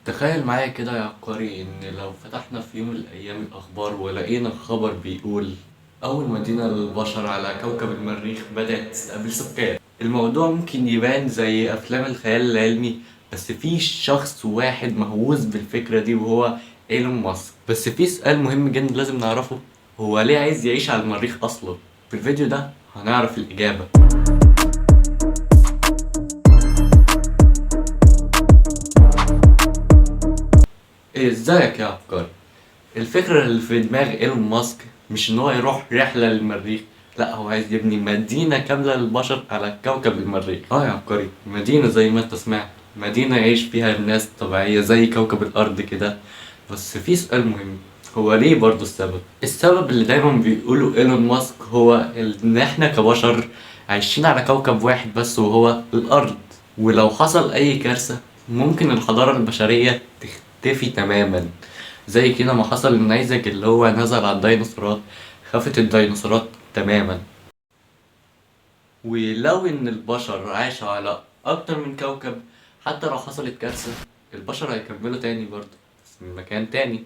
تخيل معايا كده يا عبقري إن لو فتحنا في يوم من الأيام الأخبار ولقينا خبر بيقول أول مدينة للبشر على كوكب المريخ بدأت تستقبل سكان. الموضوع ممكن يبان زي أفلام الخيال العلمي، بس في شخص واحد مهووس بالفكرة دي وهو إيلون ماسك. بس في سؤال مهم جدا لازم نعرفه، هو ليه عايز يعيش على المريخ أصلا؟ في الفيديو ده هنعرف الإجابة. ازيك يا عبقري؟ الفكرة اللي في دماغ ايلون ماسك مش ان هو يروح رحلة للمريخ، لا هو عايز يبني مدينة كاملة للبشر على كوكب المريخ. يا عبقري، مدينة زي ما انت سمعت، مدينة يعيش فيها الناس طبيعية زي كوكب الارض كده. بس في سؤال مهم، هو ليه برضو السبب اللي دايما بيقوله ايلون ماسك هو ان احنا كبشر عايشين على كوكب واحد بس وهو الارض، ولو حصل اي كارثة ممكن الحضارة البشرية تختفي تماما، زي كده ما حصل النيزك اللي هو نزل على الديناصورات، خافت الديناصورات تماما. ولو ان البشر عاشوا على اكتر من كوكب، حتى لو حصلت كارثة البشر هيكملوا تاني برضه بس من مكان تاني.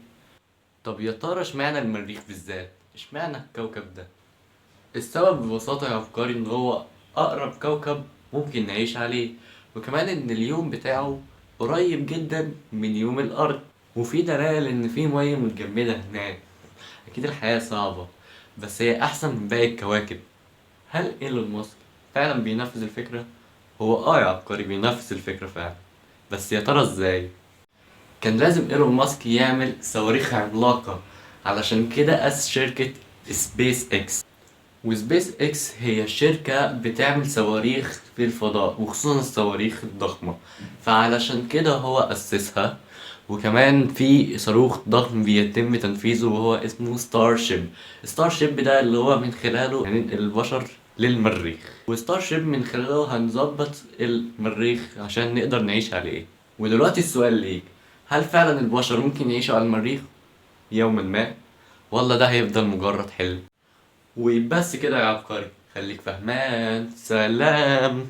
طب يا ترى اشمعنى المريخ بالذات؟ اشمعنى الكوكب ده؟ السبب ببساطة يا أفكاري إن هو أقرب كوكب ممكن نعيش عليه، وكمان إن اليوم بتاعه قريب جدا من يوم الأرض، وفي دلائل إن في مية متجمدة هناك. أكيد الحياة صعبة بس هي أحسن من باقي الكواكب. هل إيلون ماسك فعلا بينفذ الفكرة؟ هو يا عبقري بينفذ الفكرة فعلا، بس يا ترى إزاي؟ كان لازم إيلون ماسك يعمل صواريخ عملاقة، علشان كده أسس شركة سبيس إكس. وسبيس اكس هي شركة بتعمل صواريخ في الفضاء وخصوصا الصواريخ الضخمة، فعلشان كده هو أسسها. وكمان في صاروخ ضخم بيتم تنفيذه وهو اسمه ستار شيب. ستار شيب ده اللي هو من خلاله هننقل البشر للمريخ، وستار شيب من خلاله هنظبط المريخ عشان نقدر نعيش عليه. ودلوقتي السؤال ليك، هل فعلا البشر ممكن يعيشوا على المريخ يوما ما، ولا ده هيفضل مجرد حلم؟ وبس كده يا عبقري، خليك فهمان، سلام.